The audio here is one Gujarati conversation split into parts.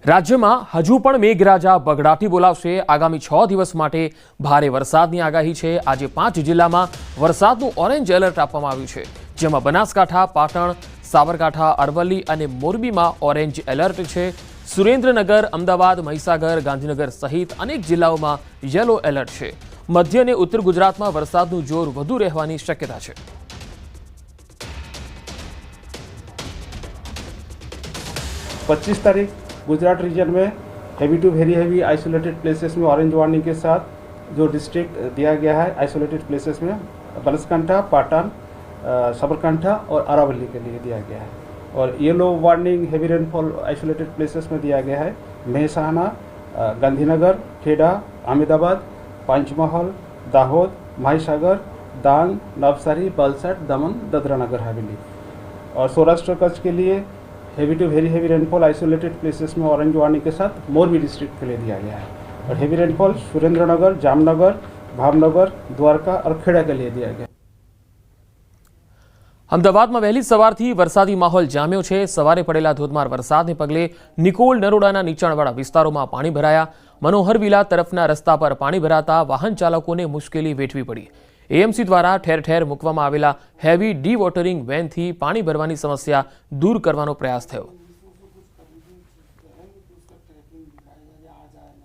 રાજ્યમાં હજુ પણ મેઘરાજા બગડાટી બોલાવશે। આગામી 6 દિવસ માટે ભારે વરસાદની આગાહી છે। આજે 5 જિલ્લામાં વરસાદનું ઓરેન્જ એલર્ટ આપવામાં આવ્યું છે, જેમાં બનાસકાંઠા, પાટણ, સાબરકાંઠા, અરવલ્લી અને મોરબીમાં ઓરેન્જ એલર્ટ છે। સુરેન્દ્રનગર, અમદાવાદ, મહીસાગર, ગાંધીનગર સહિત અનેક જિલ્લાઓમાં યલો એલર્ટ છે। મધ્ય અને ઉત્તર ગુજરાતમાં વરસાદનું જોર વધુ રહેવાની શક્યતા છે। 25 तारीख गुजरात रीजन में heavy to very heavy isolated places में ऑरेंज वार्निंग के साथ जो डिस्ट्रिक्ट दिया गया है आइसोलेटेड प्लेसेस में बनासकांठा, पाटन, साबरकांठा और अरावली के लिए दिया गया है। और yellow warning heavy rainfall isolated places में दिया गया है मेहसाना, गांधीनगर, खेड़ा, अहमदाबाद, पंचमहल, दाहोद, महीसागर, डांग, नवसारी, वलसाड, दमन, दादरा नगर हवेली। और सौराष्ट्र कच्छ के लिए heavy to very heavy rainfall isolated places में ऑरेंज वार्निंग के साथ मोरबी डिस्ट्रिक्ट के लिए दिया गया है। और हैवी रेनफॉल सुरेंद्रनगर, जामनगर, भावनगर, द्वारका और खेड़ा के लिए दिया गया। અમદાવાદમાં વહેલી સવારથી વરસાદી માહોલ જામ્યો છે। સવારે પડેલા ધોધમાર વરસાદને પગલે નિકોલ નરોડાના નીચાણવાળા વિસ્તારોમાં પાણી ભરાયા। મનોહર વિલા તરફના રસ્તા પર પાણી ભરાતા વાહન ચાલકોને મુશ્કેલી વેઠવી પડી। એએમસી દ્વારા ઠેર ઠેર મૂકવામાં આવેલા હેવી ડી વોટરિંગ વેનથી પાણી ભરવાની સમસ્યા દૂર કરવાનો પ્રયાસ થયો।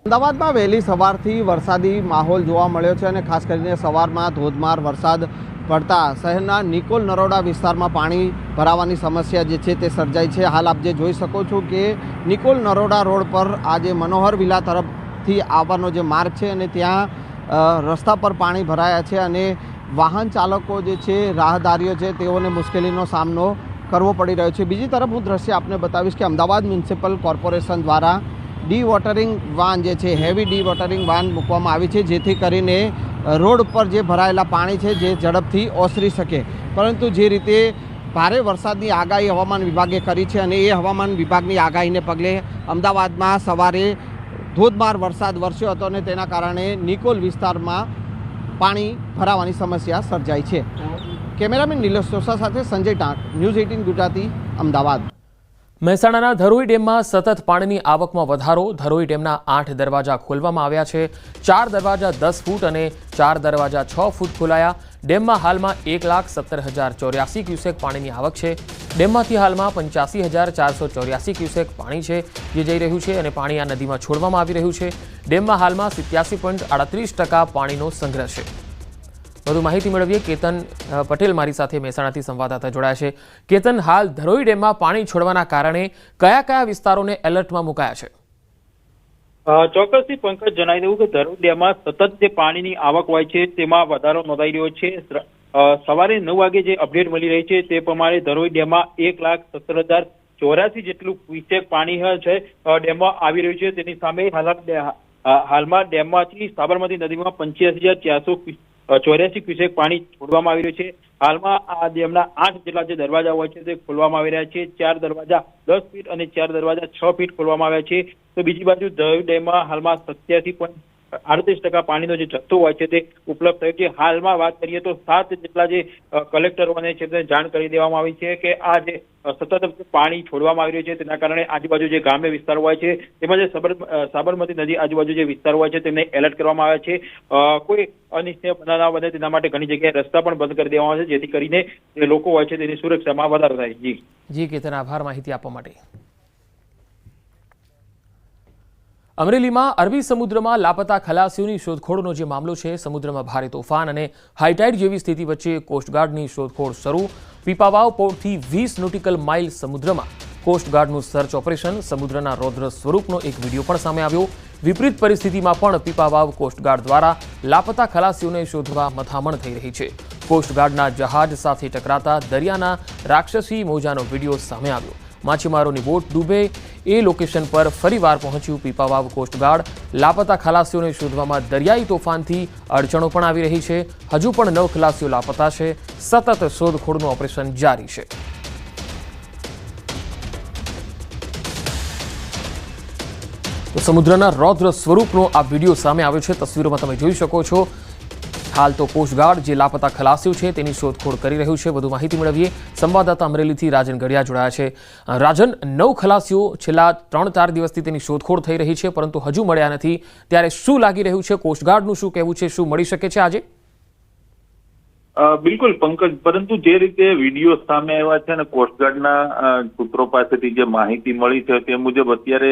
અમદાવાદમાં વહેલી સવારથી વરસાદી માહોલ જોવા મળ્યો છે અને ખાસ કરીને સવારમાં ધોધમાર વરસાદ પડતા શહેરના નિકોલ નરોડા વિસ્તારમાં પાણી ભરાવાની સમસ્યા જે છે તે સર્જાઈ છે। હાલ આપ જે જોઈ શકો છો કે નિકોલ નરોડા રોડ પર આજે મનોહર વિલા તરફથી આવવાનો જે માર્ગ છે અને ત્યાં રસ્તા પર પાણી ભરાયા છે અને વાહન ચાલકો જે છે, રાહદારીઓ છે, તેઓને મુશ્કેલીનો સામનો કરવો પડી રહ્યો છે। બીજી તરફ હું દ્રશ્ય આપને બતાવીશ કે અમદાવાદ મ્યુનિસિપલ કોર્પોરેશન દ્વારા ડી વોટરિંગ વાન જે છે, હેવી ડી વોટરિંગ વાન મૂકવામાં આવી છે, જેથી કરીને રોડ પર જે ભરાયેલા પાણી છે જે ઝડપથી ઓસરી શકે। પરંતુ જે રીતે ભારે વરસાદની આગાહી હવામાન વિભાગે કરી છે અને એ હવામાન વિભાગની આગાહીને પગલે અમદાવાદમાં સવારે ધોધમાર વરસાદ વરસ્યો હતો અને તેના કારણે નિકોલ વિસ્તારમાં પાણી ભરાવાની સમસ્યા સર્જાઈ છે। કેમેરામેન નિલેશ સોસા સાથે સંજય ટાંક, ન્યૂઝ 18 ગુજરાતી, અમદાવાદ। મહેસાણાના ધરોઈ ડેમમાં સતત પાણીની આવકમાં વધારો। ધરોઈ ડેમના 8 દરવાજા ખોલવામાં આવ્યા છે। 4 દરવાજા 10 ફૂટ અને 4 દરવાજા 6 ફૂટ ખોલાયા। ડેમમાં હાલમાં 1,70,084 ક્યુસેક પાણીની આવક છે। ડેમમાંથી હાલમાં 85,484 ક્યુસેક પાણી છે જે જઈ રહ્યું છે અને પાણી આ નદીમાં છોડવામાં આવી રહ્યું છે। ડેમમાં હાલમાં 87.38% પાણીનો સંગ્રહ છે। વધુ માહિતી મેળવીએ કેતન પટેલ મારી સાથે મહેસાણાથી સંવાદદાતા જોડાયા છે। કેતન, હાલ ધરોઈ ડેમમાં પાણી છોડવાના કારણે કયા કયા વિસ્તારોને એલર્ટમાં મુકાયા છે? ચોક્કસથી પંકજ, જણાવી દઉં કે ધરોઈ ડેમમાં સતત જે પાણીની આવક હોય છે તેમાં વધારો નોંધાઈ રહ્યો છે। સવારે 9 વાગે જે અપડેટ મળી રહી છે તે પ્રમાણે ધરોઈ ડેમમાં 1,70,084 જેટલું ક્યુસેક પાણી છે ડેમમાં આવી રહ્યું છે। તેની સામે હાલમાં ડેમમાંથી સાબરમતી નદીમાં 85,484 ક્યુસેક પાણી છોડવામાં આવી રહ્યું છે। હાલમાં આ ડેમના 8 જેટલા જે દરવાજા હોય છે તે ખોલવામાં આવી રહ્યા છે। 4 દરવાજા 10 ફીટ અને 4 દરવાજા 6 ફીટ ખોલવામાં આવ્યા છે। તો બીજી બાજુ ધરોઈ ડેમમાં હાલમાં 87.38% પાણીનો જે જથ્થો હોય છે તે ઉપલબ્ધ થયો છે। હાલમાં વાત કરીએ તો 7 જેટલા જે કલેક્ટરોને છે તેને જાણ કરી દેવામાં આવી છે કે આ જે સતત પાણી છોડવામાં આવી રહ્યું છે તેના કારણે આજુબાજુ જે ગ્રામ્ય વિસ્તારો હોય છે તેમાં જે સાબરમતી નદી આજુબાજુ જે વિસ્તારો હોય છે તેમને એલર્ટ કરવામાં આવ્યા છે। કોઈ અનિચ્છનીય બનાવ ના બને તેના માટે ઘણી જગ્યાએ રસ્તા પણ બંધ કરી દેવામાં આવે છે, જેથી કરીને જે લોકો હોય છે તેની સુરક્ષામાં વધારો થાય। જી કેતન, આભાર માહિતી આપવા માટે। અમરેલીમાં અરબી સમુદ્રમાં લાપતા ખલાસીઓની શોધખોળનો જે મામલો છે, સમુદ્રમાં ભારે તોફાન અને હાઈટાઇડ જેવી સ્થિતિ વચ્ચે કોસ્ટગાર્ડની શોધખોળ શરૂ। પીપાવાવ પોર્ટથી 20 નોટિકલ માઇલ સમુદ્રમાં કોસ્ટગાર્ડનું સર્ચ ઓપરેશન। સમુદ્રના રૌદ્ર સ્વરૂપનો એક વિડીયો પણ સામે આવ્યો। વિપરીત પરિસ્થિતિમાં પણ પીપાવાવ કોસ્ટગાર્ડ દ્વારા લાપતા ખલાસીઓને શોધવા મથામણ થઈ રહી છે। કોસ્ટગાર્ડના જહાજ સાથે ટકરાતા દરિયાના રાક્ષસી મોજાનો વિડીયો સામે આવ્યો। માછીમારોની બોટ ડૂબે એ લોકેશન પર ફરીવાર પહોંચ્યું પીપાવાવ કોસ્ટગાર્ડ। લાપતા ખલાસીઓને શોધવામાં દરિયાઈ તોફાનથી અડચણો પણ આવી રહી છે। હજુ પણ 9 ખલાસીઓ લાપતા છે। સતત શોધખોળનું ઓપરેશન જારી છે। તો સમુદ્રના રૌદ્ર સ્વરૂપનો આ વિડીયો સામે આવ્યો છે। તસવીરોમાં તમે જોઈ શકો છો હાલ તો કોસ્ટગાર્ડ જે લાપતા ખલાસીઓ છે તેની શોધખોળ કરી રહ્યું છે। વધુ માહિતી મેળવીએ સંવાદદાતા અમરેલીથી રાજન ગડિયા જોડાયા છે। રાજન, 9 ખલાસીઓ છેલ્લા 3-4 દિવસથી તેની શોધખોળ થઈ રહી છે, પરંતુ હજુ મળ્યા નથી, ત્યારે શું લાગી રહ્યું છે? કોસ્ટગાર્ડનું શું કહેવું છે? શું મળી શકે છે આજે? બિલકુલ પંકજ, પરંતુ જે રીતે વિડીયો સામે આવ્યા છે અને કોસ્ટગાર્ડના સૂત્રો પાસેથી જે માહિતી મળી છે તે મુજબ અત્યારે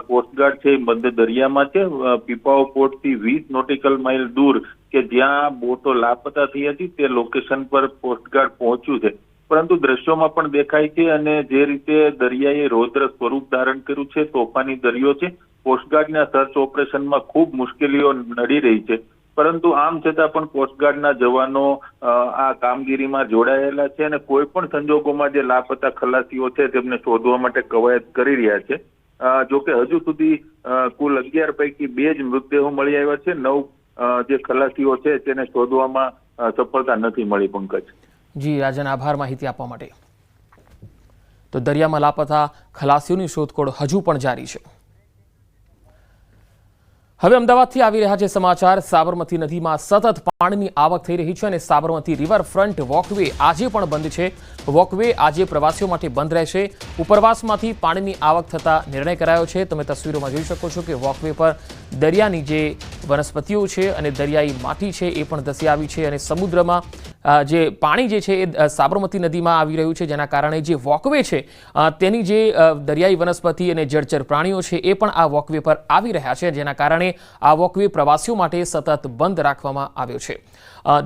કોસ્ટગાર્ડ છે મધ્ય દરિયામાં છે, પીપાવાવ પોર્ટથી 20 નોટિકલ માઇલ દૂર કે જ્યાં બોટો લાપતા થઈ હતી તે લોકેશન પર કોસ્ટગાર્ડ પહોંચ્યું છે। પરંતુ દ્રશ્યોમાં પણ દેખાય છે અને જે રીતે દરિયાએ રૌદ્ર સ્વરૂપ ધારણ કર્યું છે, તોફાની દરિયો છે, કોસ્ટગાર્ડના સર્ચ ઓપરેશનમાં ખૂબ મુશ્કેલીઓ નડી રહી છે। પરંતુ આમ છતાં પણ કોસ્ટગાર્ડના જવાનો આ કામગીરીમાં જોડાયેલા છે અને કોઈ પણ સંજોગોમાં જે લાપતા ખલાસીઓ છે તેમને શોધવા માટે કવાયત કરી રહ્યા છે। જોકે હજુ સુધી કુલ 11 પૈકી 2 જ મૃતદેહો મળી આવ્યા છે। 9 જે ખલાસીઓ છે તેને શોધવામાં સફળતા નથી મળી। પંકજ જી રાજન, આભાર માહિતી આપવા માટે। તો દરિયામાં લાપતા ખલાસીઓની શોધખોળ હજુ પણ જારી છે। હવે અમદાવાદથી આવી રહ્યા છે સમાચાર। સાબરમતી નદીમાં સતત પાણીની આવક થઈ રહી છે અને સાબરમતી રિવરફ્રન્ટ વોકવે આજે પણ બંધ છે। વોકવે આજે પ્રવાસીઓ માટે બંધ રહેશે। ઉપરવાસમાંથી પાણીની આવક થતા નિર્ણય કરાયો છે। તમે તસવીરોમાં જોઈ શકો છો કે વોકવે પર દરિયાની જે વનસ્પતિઓ છે અને દરિયાઈ માટી છે એ પણ ધસી આવી છે અને સમુદ્રમાં જે પાણી જે છે એ સાબરમતી નદીમાં આવી રહ્યું છે, જેના કારણે જે વોકવે છે તેની જે દરિયાઈ વનસ્પતિ અને જળચર પ્રાણીઓ છે એ પણ આ વોકવે પર આવી રહ્યા છે, જેના કારણે આ વોકવે પ્રવાસીઓ માટે સતત બંધ રાખવામાં આવ્યો છે।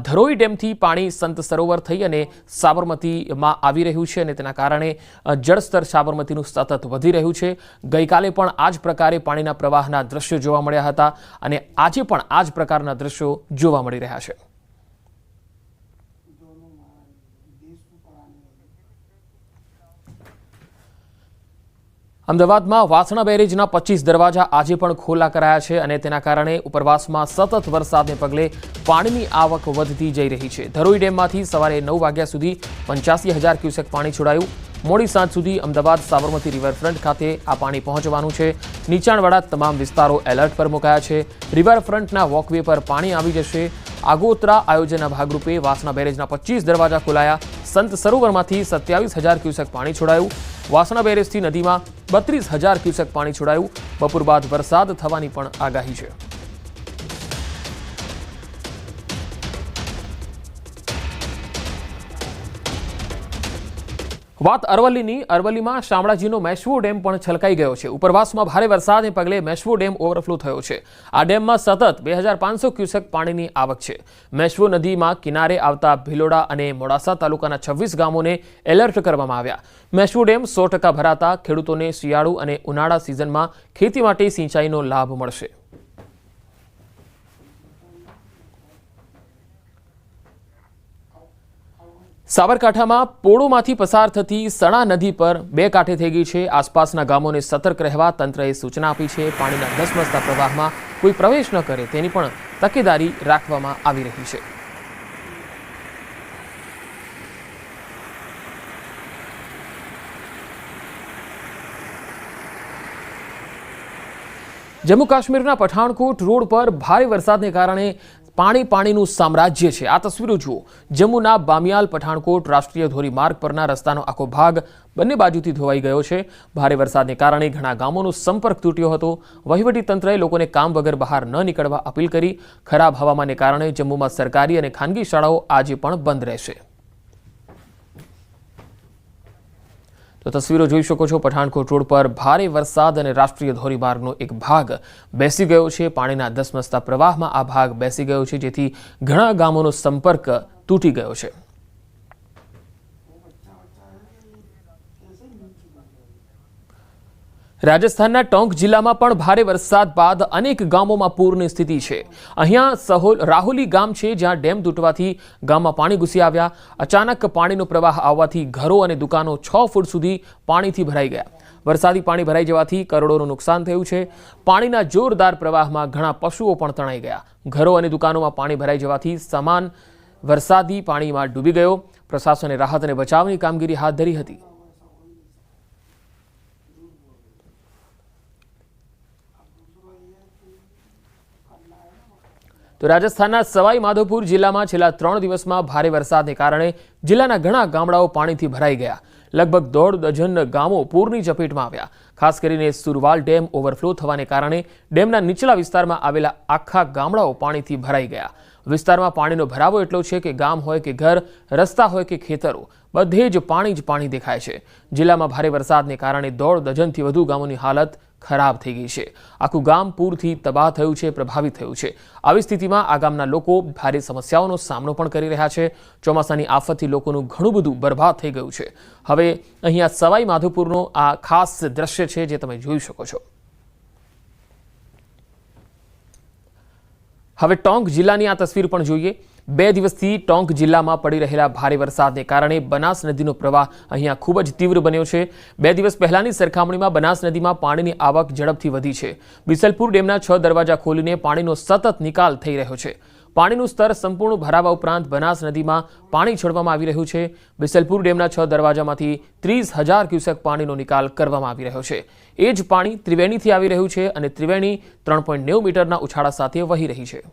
ધરોઈ ડેમથી પાણી સંત સરોવર થઈ અને સાબરમતીમાં આવી રહ્યું છે અને તેના કારણે જળસ્તર સાબરમતીનું સતત વધી રહ્યું છે। ગઈકાલે પણ આ જ પ્રકારે પાણીના પ્રવાહના દ્રશ્યો જોવા મળ્યા હતા અને આજે પણ આ જ પ્રકારના દ્રશ્યો જોવા મળી રહ્યા છે। અમદાવાદમાં વાસણા બેરેજના 25 દરવાજા આજે પણ ખોલા કરાયા છે અને તેના કારણે ઉપરવાસમાં સતત વરસાદને પગલે પાણીની આવક વધતી જઈ રહી છે। ધરોઈ ડેમમાંથી સવારે 9 વાગ્યા સુધી 85,000 ક્યુસેક પાણી છોડાયું। મોડી સાંજ સુધી અમદાવાદ સાબરમતી રિવરફ્રન્ટ ખાતે આ પાણી પહોંચવાનું છે। નીચાણવાળા તમામ વિસ્તારો એલર્ટ પર મુકાયા છે। રિવરફ્રન્ટના વોકવે પર પાણી આવી જશે। આગોતરા આયોજનના ભાગરૂપે વાસણા બેરેજના 25 દરવાજા ખોલાયા। સંત સરોવરમાંથી 27,000 ક્યુસેક પાણી છોડાયું। વાસણા બેરેજથી નદીમાં 32,000 ક્યુસેક પાણી છોડાયું। બપોર બાદ વરસાદ થવાની પણ આગાહી છે। વાત અરવલ્લીની। અરવલ્લીમાં શામળાજીનો મેશ્વો ડેમ પણ છલકાઈ ગયો છે। ઉપરવાસમાં ભારે વરસાદને પગલે મેશ્વો ડેમ ઓવરફ્લો થયો છે। આ ડેમમાં સતત 2,500 ક્યુસેક પાણીની આવક છે। મેશ્વો નદીમાં કિનારે આવતા ભિલોડા અને મોડાસા તાલુકાના 26 ગામોને એલર્ટ કરવામાં આવ્યા। મેશ્વો ડેમ 100% ભરાતા ખેડૂતોને શિયાળુ અને ઉનાળા સિઝનમાં ખેતી માટે સિંચાઈનો લાભ મળશે। સાબરકાંઠામાં પોળોમાંથી પસાર થતી સણા નદી પર 2 કાંઠે થઈ ગઈ છે। આસપાસના ગામોને સતર્ક રહેવા તંત્રએ સૂચના આપી છે। પાણીના ધસમસતા પ્રવાહમાં કોઈ પ્રવેશ ન કરે તેની પણ તકેદારી રાખવામાં આવી રહી છે। જમ્મુ કાશ્મીરના પઠાણકોટ રોડ પર ભારે વરસાદને કારણે પાણીનું સામ્રાજ્ય છે। આ તસવીરો જુઓ। જમ્મુના બામિયાલ પઠાણકોટ રાષ્ટ્રીય ધોરીમાર્ગ પરના રસ્તાનો આખો ભાગ બંને બાજુથી ધોવાઈ ગયો છે। ભારે વરસાદને કારણે ઘણા ગામોનો સંપર્ક તૂટ્યો હતો। વહીવટીતંત્રએ લોકોને કામ વગર બહાર ન નીકળવા અપીલ કરી। ખરાબ હવામાનને કારણે જમ્મુમાં સરકારી અને ખાનગી શાળાઓ આજે પણ બંધ રહેશે। તો તસવીરો જોઈ શકો છો। પઠાણકોટ રોડ પર ભારે વરસાદ અને રાષ્ટ્રીય ધોરીમાર્ગનો એક ભાગ બેસી ગયો છે। પાણીના ધસમસતા પ્રવાહમાં આ ભાગ બેસી ગયો છે, જેથી ઘણા ગામોનો સંપર્ક તૂટી ગયો છે। રાજસ્થાનના ટોંક જિલ્લામાં પણ ભારે વરસાદ બાદ અનેક ગામોમાં પૂરની સ્થિતિ છે। અહીંયા રાહોલી ગામ છે, જ્યાં ડેમ તૂટવાથી ગામમાં પાણી ઘૂસી આવ્યા। અચાનક પાણીનો પ્રવાહ આવવાથી ઘરો અને દુકાનો 6 ફૂટ સુધી પાણીથી ભરાઈ ગયા। વરસાદી પાણી ભરાઈ જવાથી કરોડોનું નુકસાન થયું છે। પાણીના જોરદાર પ્રવાહમાં ઘણા પશુઓ પણ તણાઈ ગયા। ઘરો અને દુકાનોમાં પાણી ભરાઈ જવાથી સામાન વરસાદી પાણીમાં ડૂબી ગયો। પ્રશાસને રાહત અને બચાવની કામગીરી હાથ ધરી હતી। તો રાજસ્થાનના સવાઈ માધોપુર જિલ્લામાં છેલ્લા 3 દિવસમાં ભારે વરસાદને કારણે જિલ્લાના ઘણા ગામડાઓ પાણીથી ભરાઈ ગયા. લગભગ 1.5 ડઝન ગામો પૂરની ચપેટમાં આવ્યા. ખાસ કરીને સુરવાલ ડેમ ઓવરફ્લો થવાને કારણે ડેમના નીચલા વિસ્તારમાં આવેલા આખા ગામડાઓ પાણીથી ભરાઈ ગયા. વિસ્તારમાં પાણીનો ભરાવો એટલો છે કે ગામ હોય કે ઘર, રસ્તા હોય કે ખેતરો, બધે જ પાણી દેખાય છે. જિલ્લામાં ભારે વરસાદને કારણે 1.5 ડઝનથી વધુ ગામોની હાલત ખરાબ થઈ ગઈ છે. આખું ગામ પૂરથી તબાહ થયું છે, પ્રભાવિત થયું છે. આવી સ્થિતિમાં આ ગામના લોકો ભારે સમસ્યાઓનો સામનો પણ કરી રહ્યા છે. ચોમાસાની આફતથી લોકોનું ઘણું બધું બરબાદ થઈ ગયું છે. હવે અહીંયા સવાઈ માધોપુરનો આ ખાસ દ્રશ્ય છે જે તમે જોઈ શકો છો. હવે ટોંક જિલ્લાની આ તસવીર પણ જોઈએ. 2 દિવસથી ટોંક જિલ્લામાં પડી રહેલા ભારે વરસાદને કારણે બનાસ નદીનો પ્રવાહ અહીંયા ખૂબ જ તીવ્ર બન્યો છે. 2 દિવસ પહેલાની સરખામણીમાં બનાસ નદીમાં પાણીની આવક ઝડપથી વધી છે. બિસલપુર ડેમના 6 દરવાજા ખોલીને પાણીનો સતત નિકાલ થઈ રહ્યો છે. પાણીનું સ્તર સંપૂર્ણ ભરાવા ઉપરાંત બનાસ નદીમાં પાણી છોડવામાં આવી રહ્યું છે. બિસલપુર ડેમના 6 દરવાજામાંથી 30,000 ક્યુસેક પાણીનો નિકાલ કરવામાં આવી રહ્યો છે. એ જ પાણી ત્રિવેણીથી આવી રહ્યું છે અને ત્રિવેણી 3.90 મીટરના ઉછાળા સાથે વહી રહી છે.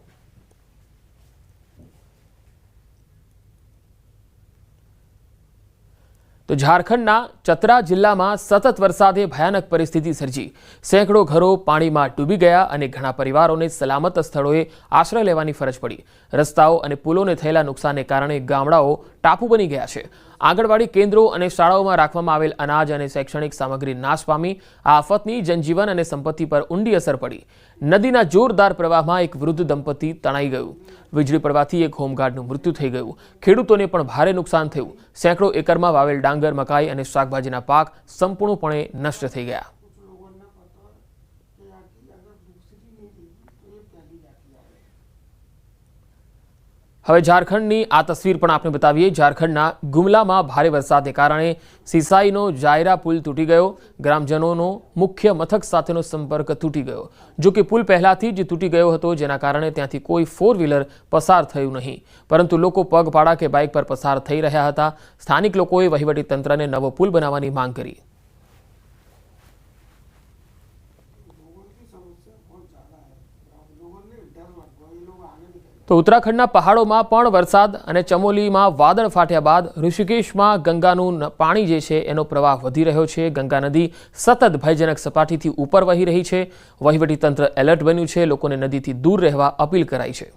તો ઝારખંડના ચતરા જિલ્લામાં સતત વરસાદે ભયાનક પરિસ્થિતિ સર્જી. સેંકડો ઘરો પાણીમાં ડૂબી ગયા અને ઘણા પરિવારોને સલામત સ્થળોએ આશ્રય લેવાની ફરજ પડી. રસ્તાઓ અને પુલોને થયેલા નુકસાનને કારણે ગામડાઓ ટાપુ બની ગયા છે. આંગણવાડી કેન્દ્રો અને શાળાઓમાં રાખવામાં આવેલ અનાજ અને શૈક્ષણિક સામગ્રી નાશ પામી. આ આફતની જનજીવન અને સંપત્તિ પર ઊંડી અસર પડી. નદીના જોરદાર પ્રવાહમાં એક વૃદ્ધ દંપતી તણાઈ ગયું. વીજળી પડવાથી એક હોમગાર્ડનું મૃત્યુ થઈ ગયું. ખેડૂતોને પણ ભારે નુકસાન થયું. સેંકડો એકરમાં વાવેલ ડાંગર, મકાઈ અને શાકભાજીના પાક સંપૂર્ણપણે નષ્ટ થઈ ગયા. હવે ઝારખંડની આ તસવીર પણ આપણે બતાવીએ. ઝારખંડના ગુમલામાં ભારે વરસાદને કારણે સિસાઈનો જાયરા પુલ તૂટી ગયો. ગ્રામજનોનો મુખ્ય મથક સાથેનો સંપર્ક તૂટી ગયો. જો કે પુલ પહેલાથી જ તૂટી ગયો હતો, જેના કારણે ત્યાંથી કોઈ 4 વ્હીલર પસાર થયું નહીં, પરંતુ લોકો પગપાળા કે બાઇક પર પસાર થઈ રહ્યા હતા. સ્થાનિક લોકોએ વહીવટીતંત્રને નવો પુલ બનાવવાની માંગ કરી. તો ઉત્તરાખંડના પહાડોમાં પણ વરસાદ અને ચમોલીમાં વાદળ ફાટ્યા બાદ ઋષિકેશમાં ગંગાનું પાણી જે છે એનો પ્રવાહ વધી રહ્યો છે. ગંગા નદી સતત ભયજનક સપાટીથી ઉપર વહી રહી છે. વહીવટીતંત્ર એલર્ટ બન્યું છે. લોકોને નદીથી દૂર રહેવા અપીલ કરાઈ છે.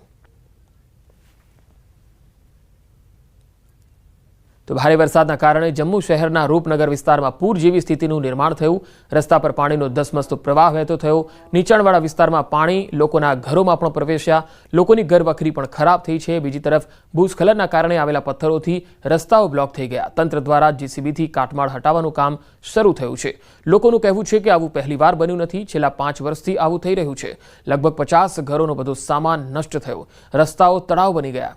તો ભારે વરસાદના કારણે જમ્મુ શહેરના રૂપનગર વિસ્તારમાં પૂર જેવી સ્થિતિનું નિર્માણ થયું. રસ્તા પર પાણીનો ધસમસતો પ્રવાહ વહેતો થયો. નીચાણવાળા વિસ્તારમાં પાણી લોકોના ઘરોમાં પણ પ્રવેશ્યા. લોકોની ઘરવખરી પણ ખરાબ થઈ છે. બીજી તરફ ભૂસ્ખલનના કારણે આવેલા પથ્થરોથી રસ્તાઓ બ્લોક થઈ ગયા. તંત્ર દ્વારા જેસીબીથી કાટમાળ હટાવવાનું કામ શરૂ થયું છે. લોકોનું કહેવું છે કે આવું પહેલીવાર બન્યું નથી. છેલ્લા 5 વર્ષથી આવું થઈ રહ્યું છે. લગભગ 50 ઘરોનો બધો સામાન નષ્ટ થયો. રસ્તાઓ તળાવ બની ગયા.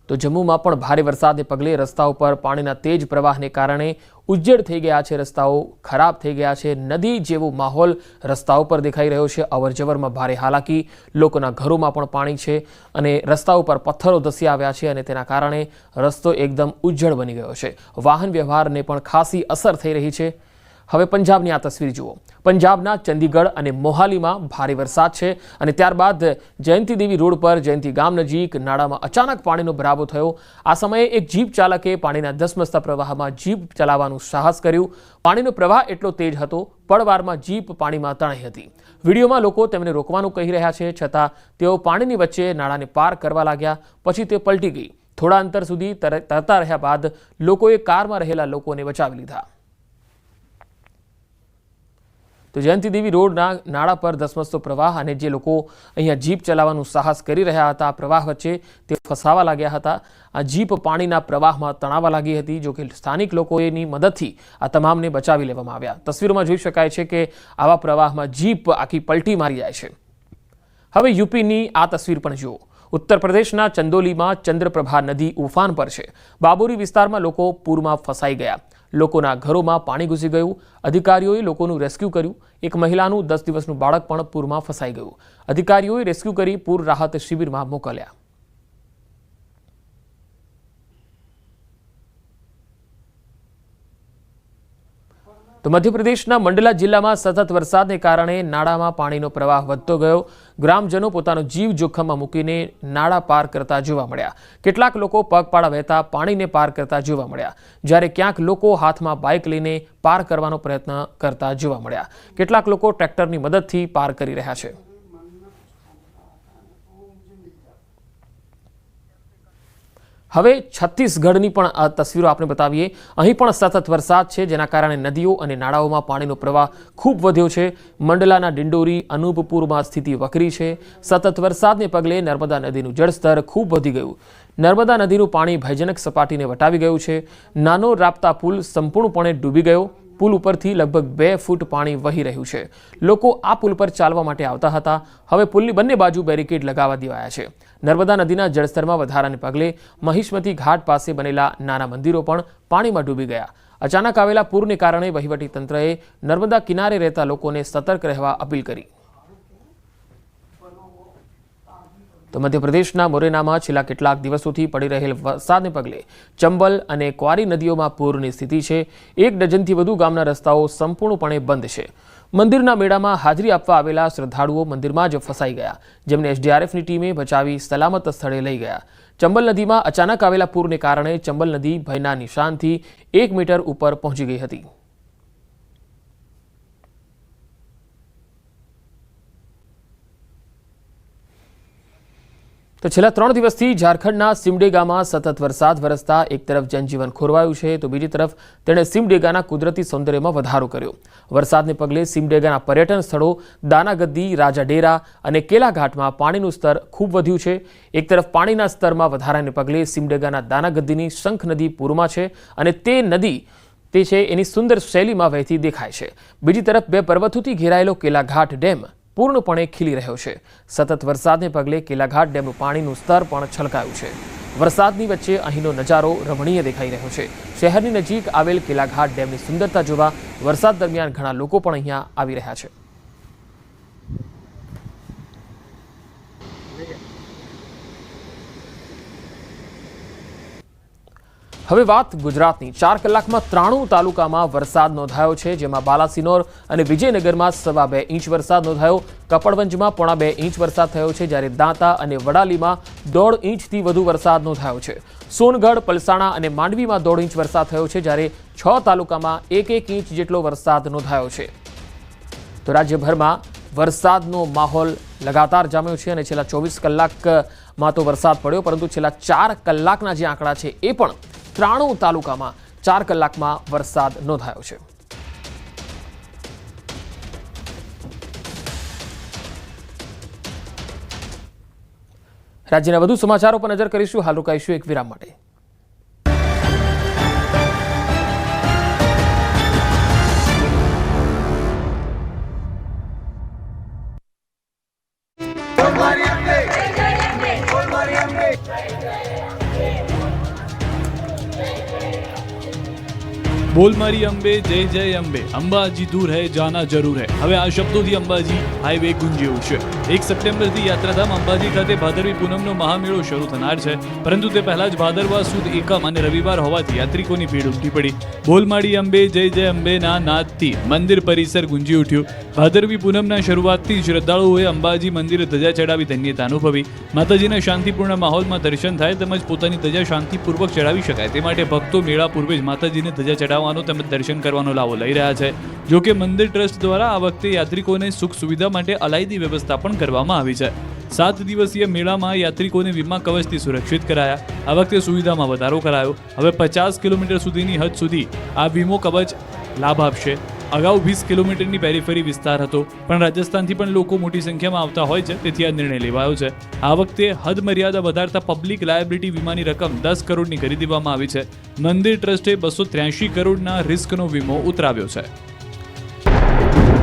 તો જમ્મુમાં પણ ભારે વરસાદને પગલે રસ્તાઓ પર પાણીના તેજ પ્રવાહને કારણે ઉજ્જડ થઈ ગયા છે. રસ્તાઓ ખરાબ થઈ ગયા છે. નદી જેવો માહોલ રસ્તાઓ પર દેખાઈ રહ્યો છે. અવરજવરમાં ભારે હાલાકી. લોકોના ઘરોમાં પણ પાણી છે અને રસ્તાઓ પર પથ્થરો ધસી આવ્યા છે અને તેના કારણે રસ્તો એકદમ ઉજ્જડ બની ગયો છે. વાહન વ્યવહારને પણ ખાસી અસર થઈ રહી છે. હવે પંજાબની આ તસવીર જુઓ. પંજાબના ચંદીગઢ અને મોહાલીમાં ભારે વરસાદ છે અને ત્યારબાદ જયંતિ દેવી રોડ પર જયંતિ ગામ નજીક નાળામાં અચાનક પાણીનો ભરાવો થયો. આ સમયે એક જીપ ચાલકે પાણીના ધસમસતા પ્રવાહમાં જીપ ચલાવવાનું સાહસ કર્યું. પાણીનો પ્રવાહ એટલો તેજ હતો, પળવારમાં જીપ પાણીમાં તણાઈ હતી. વિડીયોમાં લોકો તેમને રોકવાનું કહી રહ્યા છે, છતાં તેઓ પાણીની વચ્ચે નાળાને પાર કરવા લાગ્યા. પછી તે પલટી ગઈ. થોડા અંતર સુધી તરતા રહ્યા બાદ લોકોએ કારમાં રહેલા લોકોને બચાવી લીધા. તો જયંતિ દેવી રોડના નાળા પર ધસમસતો પ્રવાહ અને જે લોકો અહીંયા જીપ ચલાવવાનું સાહસ કરી રહ્યા હતા, પ્રવાહ વચ્ચે તે ફસાવા લાગ્યા હતા. આ જીપ પાણીના પ્રવાહમાં તણાવા લાગી હતી. જો કે સ્થાનિક લોકોની મદદથી આ તમામને બચાવી લેવામાં આવ્યા. તસવીરોમાં જોઈ શકાય છે કે આવા પ્રવાહમાં જીપ આખી પલટી મારી જાય છે. હવે યુપીની આ તસવીર પણ જુઓ. ઉત્તર પ્રદેશના ચંદોલીમાં ચંદ્રપ્રભા નદી ઉફાન પર છે. બાબોરી વિસ્તારમાં લોકો પૂરમાં ફસાઈ ગયા. લોકોના ઘરોમાં પાણી ઘૂસી ગયું. અધિકારીઓએ લોકોનું રેસ્ક્યુ કર્યું. એક મહિલાનું 10 દિવસનું બાળક પણ પૂરમાં ફસાઈ ગયું. અધિકારીઓએ રેસ્ક્યુ કરી પૂર રાહત શિબિરમાં મોકલ્યા. તો તો મધ્યપ્રદેશના મંડલા જિલ્લામાં સતત વરસાદને કારણે નાળામાં પાણીનો પ્રવાહ વધતો ગયો. ગ્રામજનો પોતાનો જીવ જોખમમાં મૂકીને નાળા પાર કરતા જોવા મળ્યા. કેટલાક લોકો પગપાળા વહેતા પાણીને પાર કરતા જોવા મળ્યા, જ્યારે ક્યાંક લોકો હાથમાં બાઇક લઈને પાર કરવાનો પ્રયત્ન કરતા જોવા મળ્યા. કેટલાક લોકો ટ્રેક્ટરની મદદથી પાર કરી રહ્યા છે. હવે છત્તીસગઢની પણ આ તસવીરો આપણે બતાવીએ. અહીં પણ સતત વરસાદ છે, જેના કારણે નદીઓ અને નાળાઓમાં પાણીનો પ્રવાહ ખૂબ વધ્યો છે. મંડલાના ડિંડોરી અનુપપુરમાં સ્થિતિ વકરી છે. સતત વરસાદને પગલે નર્મદા નદીનું જળસ્તર ખૂબ વધી ગયું. નર્મદા નદીનું પાણી ભયજનક સપાટીને વટાવી ગયું છે. નાનો રાપ્તા પુલ સંપૂર્ણપણે ડૂબી ગયો. પુલ ઉપરથી લગભગ 2 ફૂટ પાણી વહી રહ્યું છે. લોકો આ પુલ પર ચાલવા માટે આવતા હતા. હવે પુલની બંને બાજુ બેરિકેડ લગાવવા દેવાયા છે. નર્મદા નદીના જળસ્તરમાં વધારાને પગલે મહિષ્મતી ઘાટ પાસે બનેલા નાના મંદિરો પણ પાણીમાં ડૂબી ગયા. અચાનક આવેલા પૂરને કારણે વહીવટીતંત્રએ નર્મદા કિનારે રહેતા લોકોને સતર્ક રહેવા અપીલ કરી. તો મધ્યપ્રદેશના મોરેનામાં છેલ્લા કેટલાક દિવસોથી પડી રહેલ વરસાદને પગલે ચંબલ અને ક્વારી નદીઓમાં પૂરની સ્થિતિ છે. 1 ડઝનથી વધુ ગામના રસ્તાઓ સંપૂર્ણપણે બંધ છે. મંદિરના મેળામાં હાજરી આપવા આવેલા શ્રદ્ધાળુઓ મંદિરમાં જ ફસાઈ ગયા, જેમને એસડીઆરએફની ટીમે બચાવી સલામત સ્થળે લઈ ગયા. ચંબલ નદીમાં અચાનક આવેલા પૂરને કારણે ચંબલ નદી ભયના નિશાનથી 1 મીટર ઉપર પહોંચી ગઈ હતી. તો છેલ્લા 3 દિવસથી ઝારખંડના સિમડેગામાં સતત વરસાદ વરસતા એક તરફ જનજીવન ખોરવાયું છે, તો બીજી તરફ તેણે સિમડેગાના કુદરતી સૌંદર્યમાં વધારો કર્યો. વરસાદને પગલે સિમડેગાના પર્યટન સ્થળો દાનાગદ્દી, રાજાડેરા અને કેલાઘાટમાં પાણીનું સ્તર ખૂબ વધ્યું છે. એક તરફ પાણીના સ્તરમાં વધારાને પગલે સિમડેગાના દાનાગદ્દીની શંખ નદી પૂરમાં છે અને તે નદી છે એની સુંદર શૈલીમાં વહેતી દેખાય છે. બીજી તરફ 2 પર્વતોથી ઘેરાયેલો કેલાઘાટ ડેમ પૂર્ણપણે ખીલી રહ્યો છે. સતત વરસાદને પગલે કેલાઘાટ ડેમનું પાણીનું સ્તર પણ છલકાયું છે. વરસાદની વચ્ચે અહીંનો નજારો રમણીય દેખાઈ રહ્યો છે. શહેરની નજીક આવેલ કેલાઘાટ ડેમની સુંદરતા જોવા વરસાદ દરમિયાન ઘણા લોકો પણ અહીંયા આવી રહ્યા છે. હવે વાત ગુજરાતની. 4 કલાકમાં 93 તાલુકામાં વરસાદ નોંધાયો છે, જેમાં બાલાસિનોર અને વિજયનગરમાં 2.25 ઇંચ વરસાદ નોંધાયો. કપડવંજમાં 1.25 ઇંચ વરસાદ થયો છે, જ્યારે દાંતા અને વડાલીમાં 1.5 ઇંચથી વધુ વરસાદ નોંધાયો છે. સોનગઢ, પલસાણા અને માંડવીમાં 1.5 ઇંચ વરસાદ થયો છે, જ્યારે 6 તાલુકામાં 1 ઇંચ જેટલો વરસાદ નોંધાયો છે. તો રાજ્યભરમાં વરસાદનો માહોલ લગાતાર જામ્યો છે અને છેલ્લા 24 કલાકમાં તો વરસાદ પડ્યો, પરંતુ છેલ્લા 4 કલાકના જે આંકડા છે એ પણ 93 તાલુકામાં 4 કલાકમાં વરસાદ નોંધાયો છે. રાજ્યના વધુ સમાચારો પર નજર કરીશું. હાલ રોકાઈશું એક વિરામ માટે. બોલ મારી અંબે, જય જય અંબે, અંબાજી દૂર હૈ જાના જરૂર હૈ. હવે આ શબ્દોથી અંબાજી હાઈવે ગુંજી ઉઠશે. 1 સપ્ટેમ્બરથી યાત્રાધામ અંબાજી ખાતે ભાદરવી પૂનમનો મહામેળો શરૂ થનાર છે, પરંતુ તે પહેલા જ ભાદરવા સુદ એકમ અને રવિવાર હોવાથી યાત્રિકોની ભીડ ઉમટી પડી. બોલ મારી અંબે, જય જય અંબેના નાદથી મંદિર પરિસર ગુંજી ઉઠ્યું. ભાદરવી પૂનમના શરૂઆતથી શ્રદ્ધાળુઓએ અંબાજી મંદિરે ધજા ચડાવી ધન્યતા અનુભવી. માતાજીના શાંતિપૂર્ણ માહોલમાં દર્શન થાય તેમજ પોતાની ધજા શાંતિપૂર્વક ચડાવી શકાય તે માટે ભક્તો મેળા પૂર્વે જ માતાજીને ધજા ચડાવવાનો તેમજ દર્શન કરવાનો લાવો લઈ રહ્યા છે. જોકે મંદિર ટ્રસ્ટ દ્વારા આ વખતે યાત્રિકોને સુખ સુવિધા માટે અલાયદી વ્યવસ્થા પણ કરવામાં આવી છે. 7 દિવસીય મેળામાં યાત્રિકોને વીમા કવચથી સુરક્ષિત કરાયા. આ વખતે સુવિધામાં વધારો કરાયો. હવે 50 કિલોમીટર સુધીની હદ સુધી આ વીમો કવચ લાભ આપશે. અગાઉ 20 કિલોમીટરની પેરીફેરી વિસ્તાર હતો, પણ રાજસ્થાનથી પણ લોકો મોટી સંખ્યામાં આવતા હોય છે, તેથી આ નિર્ણય લેવાયો છે. આ વખતે હદ મર્યાદા વધારતા પબ્લિક લાયબિલિટી વીમાની રકમ 10 કરોડની કરી દેવામાં આવી છે. મંદિર ટ્રસ્ટે 283 કરોડના રિસ્કનો વીમો ઉતરાવ્યો છે.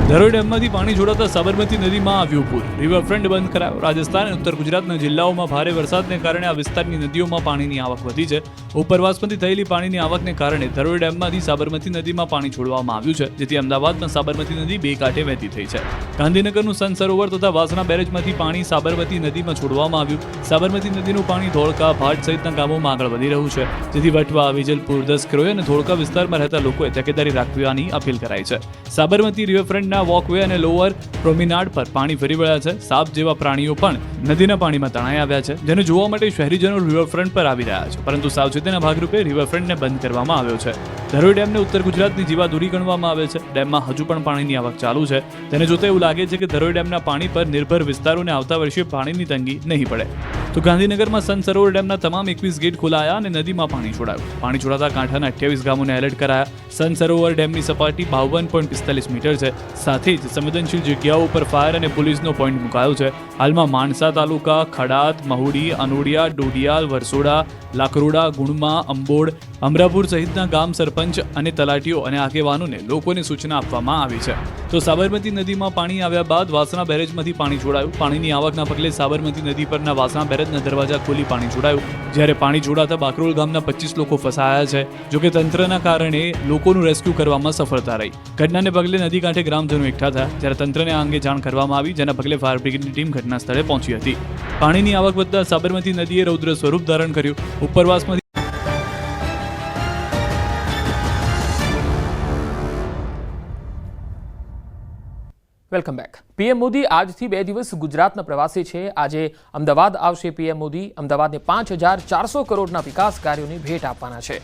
ધરોઈ ડેમમાંથી પાણી છોડાતા સાબરમતી નદીમાં આવ્યું પૂર. રિવરફ્રન્ટ બંધ કરાયો. રાજસ્થાન અને ઉત્તર ગુજરાતના જિલ્લાઓમાં ભારે વરસાદને કારણે આ વિસ્તારની નદીઓમાં પાણીની આવક વધી છે. ઉપરવાસમાંથી થયેલી પાણીની આવકને કારણે ધરોઈ ડેમમાંથી સાબરમતી નદીમાં પાણી છોડવામાં આવ્યું છે, જેથી અમદાવાદમાં સાબરમતી નદી બે કાંઠે વહેતી થઈ છે. ગાંધીનગરનું સન સરોવર તથા વાસણા બેરેજમાંથી પાણી સાબરમતી નદીમાં છોડવામાં આવ્યું. સાબરમતી નદીનું પાણી ધોળકા, ભાટ સહિતના ગામોમાં આગળ વધી રહ્યું છે, જેથી વટવા, વિજલપુર, દસક્રોય અને ધોળકા વિસ્તારમાં રહેતા લોકોએ તકેદારી રાખવાની અપીલ કરાઈ છે. સાબરમતી રિવરફ્રન્ટના વોકવે અને લોઅર પ્રોમિનાડ પર પાણી ફરી વળ્યા છે. સાપ જેવા પ્રાણીઓ પણ નદીના પાણીમાં તણાઈ આવ્યા છે, જેને જોવા માટે શહેરીજનો રિવરફ્રન્ટ પર આવી રહ્યા છે, પરંતુ સાવચેતીના ભાગરૂપે રિવરફ્રન્ટને બંધ કરવામાં આવ્યો છે. ધરોઈ ડેમને ઉત્તર ગુજરાતની જીવાદોરી ગણવામાં આવે છે. ડેમમાં હજુ પણ પાણીની આવક ચાલુ છે. તેને જોતા એવું લાગે છે કે ધરોઈ ડેમના પાણી પર નિર્ભર વિસ્તારોને આવતા વર્ષે પાણીની તંગી નહીં પડે. તો ગાંધીનગરમાં સન સરોવર ડેમના તમામ 21 ગેટ ખોલાયા અને નદીમાં પાણી છોડાયું. પાણી છોડાતા કાંઠાના 28 ગામોને એલર્ટ કરાયા. સન સરોવર ડેમની સપાટી 52.45 મીટર છે. સાથે જ સંવેદનશીલ જગ્યાઓ પર ફાયર અને પોલીસનો પોઈન્ટ મુકાયો છે. હાલમાં માણસા તાલુકા, ખડાત, મહુડી, અનોડિયા, ડોડિયાલ, વરસોડા, લાકરોડા, ગુણમા, અંબોડ, અમરાપુર સહિતના ગામ સરપંચ અને તલાટીઓ અને આગેવાનોને લોકોને સૂચના આપવામાં આવી છે. તો સાબરમતી નદીમાં પાણી આવ્યા બાદ વાસણા બેરેજમાંથી પાણી છોડાયું. પાણીની આવકના પગલે સાબરમતી નદી પરના વાસણા બેરેજના દરવાજા ખોલી પાણી છોડાયું. જ્યારે પાણી છોડાતા બાકરોલ ગામના 25 લોકો ફસાયા છે. જોકે તંત્રના કારણે લોકોનું રેસ્ક્યુ કરવામાં સફળતા રહી. ઘટનાને પગલે નદી કાંઠે ગ્રામજનો એકઠા થયા, જ્યારે તંત્રને આ અંગે જાણ કરવામાં આવી, જેના પગલે ફાયર બ્રિગેડની ટીમ ઘટના સ્થળે પહોંચી હતી. પાણીની આવક વધતા સાબરમતી નદીએ રૌદ્ર સ્વરૂપ ધારણ કર્યું. ઉપરવાસમાંથી વેલકમ બેક. પીએમ મોદી આજથી 2 દિવસ ગુજરાતના પ્રવાસે છે. આજે અમદાવાદ આવશે પીએમ મોદી. અમદાવાદને 5400 કરોડના વિકાસ કાર્યોની ભેટ આપવાના છે.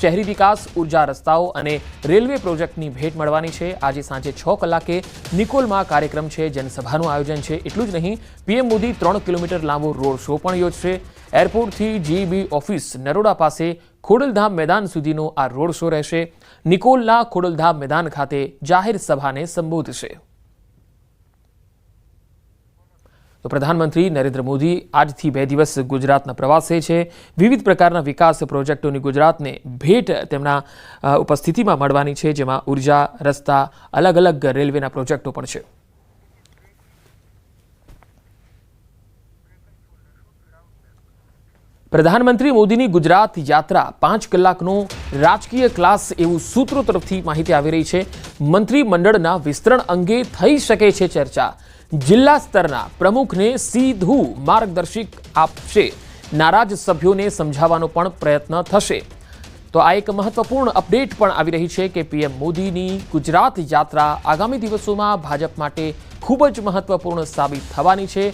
શહેરી વિકાસ, ઉર્જા, રસ્તાઓ અને રેલવે પ્રોજેક્ટની ભેટ મળવાની છે. આજે સાંજે 6 કલાકે નિકોલમાં કાર્યક્રમ છે, જનસભાનું આયોજન છે. એટલું જ નહીં, પીએમ મોદી 3 કિલોમીટર લાંબો રોડ શો પણ યોજશે. એરપોર્ટથી જીબી ઓફિસ નરોડા પાસે ખોડલધામ મેદાન સુધીનો આ રોડ શો રહેશે. નિકોલના ખોડલધામ મેદાન ખાતે જાહેર સભાને સંબોધશે. તો પ્રધાનમંત્રી નરેન્દ્ર મોદી આજથી 2 દિવસ ગુજરાતના પ્રવાસે છે. વિવિધ પ્રકારના વિકાસ પ્રોજેક્ટોની ગુજરાતને ભેટ તેમના ઉપસ્થિતિમાં મળવાની છે, જેમાં ઉર્જા, રસ્તા, અલગ અલગ રેલવેના પ્રોજેક્ટો પણ છે. પ્રધાનમંત્રી મોદીની ગુજરાત યાત્રા 5 કલાકનો રાજકીય ક્લાસ એવું સૂત્રો તરફથી માહિતી આવી રહી છે. મંત્રીમંડળના વિસ્તરણ અંગે થઈ શકે છે ચર્ચા. જિલ્લા સ્તરના પ્રમુખને સીધું માર્ગદર્શક આપશે. નારાજ સભ્યોને સમજાવવાનો પણ પ્રયત્ન થશે. તો આ એક મહત્વપૂર્ણ અપડેટ પણ આવી રહી છે કે પીએમ મોદીની ગુજરાત યાત્રા આગામી દિવસોમાં ભાજપ માટે ખૂબ જ મહત્વપૂર્ણ સાબિત થવાની છે.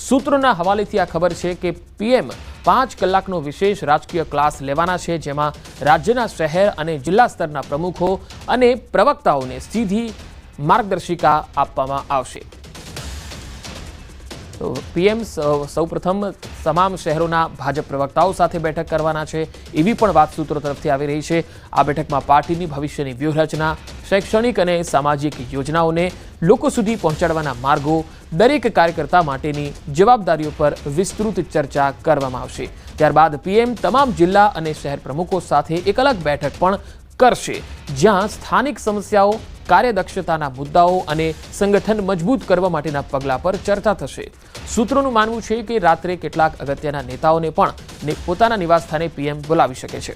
સૂત્રોના હવાલેથી આ ખબર છે કે પીએમ 5 કલાકનો વિશેષ રાજકીય ક્લાસ લેવાના છે, જેમાં રાજ્યના શહેર અને જિલ્લા સ્તરના પ્રમુખો અને પ્રવક્તાઓને સીધી માર્ગદર્શિકા આપવામાં આવશે. તો પીએમ સૌપ્રથમ તમામ શહેરોના ભાજપ પ્રવક્તાઓ સાથે બેઠક કરવાના છે, એવી પણ વાત સૂત્રો તરફથી આવી રહી છે. આ બેઠકમાં પાર્ટીની ભવિષ્યની વ્યૂહરચના, શૈક્ષણિક અને સામાજિક યોજનાઓને લોકો સુધી પહોંચાડવાના માર્ગો, દરેક કાર્યકર્તા માટેની જવાબદારીઓ પર વિસ્તૃત ચર્ચા કરવામાં આવશે. ત્યારબાદ પીએમ તમામ જિલ્લા અને શહેર પ્રમુખો સાથે એક અલગ બેઠક પણ કરશે, જ્યાં સ્થાનિક સમસ્યાઓ, કાર્યદક્ષતાના મુદ્દાઓ અને સંગઠન મજબૂત કરવા માટેના પગલાં પર ચર્ચા થશે. સૂત્રોનું માનવું છે કે રાત્રે કેટલાક અગત્યના નેતાઓને પણ પોતાના નિવાસસ્થાને પીએમ બોલાવી શકે છે.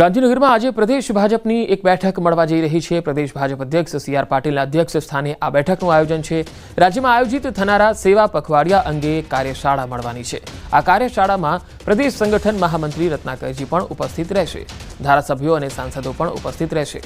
ગાંધીનગરમાં આજે પ્રદેશ ભાજપની એક બેઠક મળવા જઈ રહી છે. પ્રદેશ ભાજપ અધ્યક્ષ સી.આર. પાટીલના અધ્યક્ષ સ્થાને આ બેઠકનું આયોજન છે. રાજ્યમાં આયોજિત થનારા સેવા પખવાડિયા અંગે કાર્યશાળા મળવાની છે. આ કાર્યશાળામાં પ્રદેશ સંગઠન મહામંત્રી રત્નાકરજી પણ ઉપસ્થિત રહેશે. ધારાસભ્યો અને સાંસદો પણ ઉપસ્થિત રહેશે.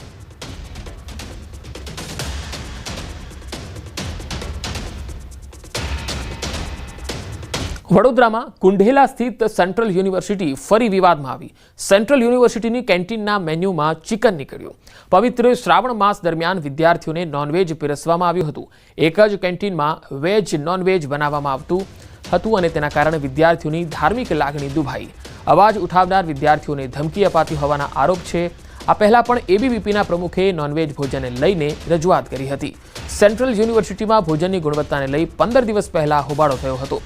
વડોદરામાં કુંઢેલા સ્થિત સેન્ટ્રલ યુનિવર્સિટી ફરી વિવાદમાં આવી. સેન્ટ્રલ યુનિવર્સિટીની કેન્ટીનના મેન્યુમાં ચિકન નીકળ્યું. પવિત્ર શ્રાવણ માસ દરમિયાન વિદ્યાર્થીઓને નોનવેજ પીરસવામાં આવ્યું હતું. એક જ કેન્ટીનમાં વેજ નોનવેજ બનાવવામાં આવતું હતું અને તેના કારણે વિદ્યાર્થીઓની ધાર્મિક લાગણી દુભાઈ. અવાજ ઉઠાવનાર વિદ્યાર્થીઓને ધમકી અપાતી હોવાના આરોપ છે. આ પહેલા પણ એબીવીપીના પ્રમુખે નોનવેજ ભોજનને લઈને રજૂઆત કરી હતી. સેન્ટ્રલ યુનિવર્સિટીમાં ભોજનની ગુણવત્તાને લઈ 15 દિવસ પહેલા હોબાળો થયો હતો.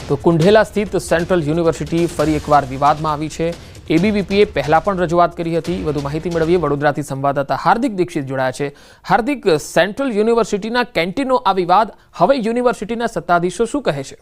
તો કુંઢેલા સ્થિત સેન્ટ્રલ યુનિવર્સિટી ફરી એકવાર વિવાદમાં આવી છે. એબીવીપીએ પહેલા પણ રજૂઆત કરી હતી. વધુ માહિતી મેળવીએ વડોદરાથી સંવાદદાતા હાર્દિક દીક્ષિત જોડાયા છે. હાર્દિક, સેન્ટ્રલ યુનિવર્સિટીના કેન્ટીનનો આ વિવાદ, હવે યુનિવર્સિટીના સત્તાધીશો શું કહે છે?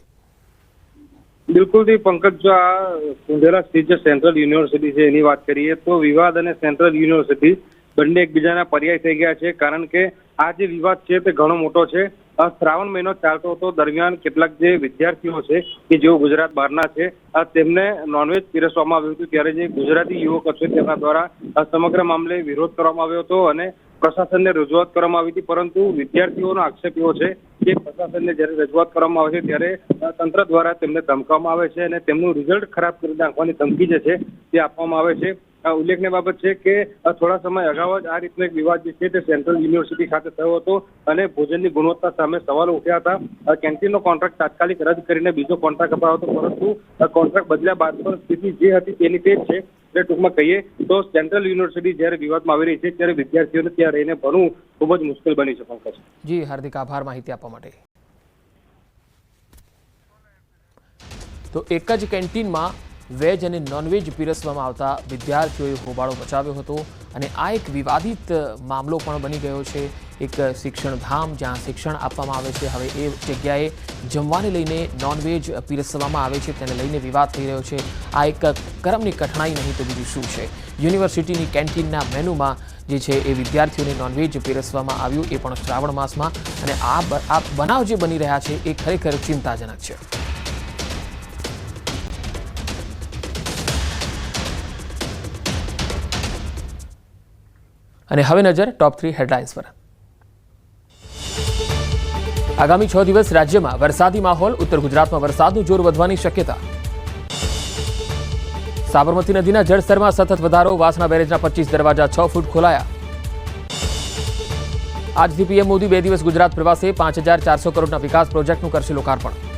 બિલકુલ પંકજ, જો આ કુંઢેરા સ્થિત જે સેન્ટ્રલ યુનિવર્સિટી છે એની વાત કરીએ તો વિવાદ અને સેન્ટ્રલ યુનિવર્સિટી બંને એકબીજાના પર્યાય થઈ ગયા છે. કારણ કે આ જે વિવાદ છે તે ઘણો મોટો છે. શ્રાવણ મહિનો ચાલતો હતો, દરમિયાન કેટલાક જે વિદ્યાર્થીઓ છે કે જેઓ ગુજરાત બહારના છે તેમને નોનવેજ પીરસવામાં આવ્યું હતું. ત્યારે જે ગુજરાતી યુવકો છે તેમના દ્વારા સમગ્ર મામલે વિરોધ કરવામાં આવ્યો હતો અને પ્રશાસનને રજૂઆત કરવામાં આવી હતી. પરંતુ વિદ્યાર્થીઓનો આક્ષેપ એવો છે કે પ્રશાસનને જ્યારે રજૂઆત કરવામાં આવે છે ત્યારે તંત્ર દ્વારા તેમને ધમકાવવામાં આવે છે અને તેમનું રિઝલ્ટ ખરાબ કરી નાખવાની ધમકી જે છે તે આપવામાં આવે છે. ઉલ્લેખનીય બાબત છે કે થોડા સમય અગાઉ જ આ રીતનો એક વિવાદ જે છે તે સેન્ટ્રલ યુનિવર્સિટી ખાતે થયો હતો અને ભોજનની ગુણવત્તા સામે સવાલો ઉઠ્યા હતા. કેન્ટીનનો કોન્ટ્રાક્ટ તાત્કાલિક રદ કરીને બીજો કોન્ટ્રાક્ટ અપાયો હતો, પરંતુ કોન્ટ્રાક્ટ બદલ્યા બાદ પણ સ્થિતિ જે હતી તેની તે જ છે. એટલે ટૂંકમાં કહીએ તો સેન્ટ્રલ યુનિવર્સિટી જ્યારે વિવાદમાં આવી રહી છે ત્યારે વિદ્યાર્થીઓને ત્યાં રહીને ભણવું ખૂબ જ મુશ્કેલ બની છે. પંકજ જી હાર્દિક, આભાર માહિતી આપવા માટે. તો એક જ કેન્ટીનમાં વેજ અને નોનવેજ પીરસવામાં આવતા વિદ્યાર્થીઓએ હોબાળો મચાવ્યો હતો અને આ એક વિવાદિત મામલો પણ બની ગયો છે. એક શિક્ષણધામ જ્યાં શિક્ષણ આપવામાં આવે છે, હવે એ જગ્યાએ જમવાને લઈને નોનવેજ પીરસવામાં આવે છે તેને લઈને વિવાદ થઈ રહ્યો છે. આ એક કર્મની કઠણાઈ નહીં તો બીજું શું છે? યુનિવર્સિટીની કેન્ટીનના મેનુમાં જે છે એ વિદ્યાર્થીઓને નોનવેજ પીરસવામાં આવ્યું, એ પણ શ્રાવણ માસમાં. અને આ બનાવ જે બની રહ્યા છે એ ખરેખર ચિંતાજનક છે. અને હવે નજર ટોપ 3 હેડલાઇન્સ પર. આગામી 6 દિવસ રાજ્યમાં વરસાદી માહોલ, ઉત્તર ગુજરાતમાં વરસાદનું જોર વધવાની શક્યતા. સાબરમતી નદીના જળસ્તરમાં સતત વધારો, વાસણા બેરેજના 25 દરવાજા 6 ફૂટ ખોલાયા. આજથી પીએમ મોદી 2 દિવસ ગુજરાત પ્રવાસે, 5,400 કરોડના વિકાસ પ્રોજેક્ટનું કરશે લોકાર્પણ.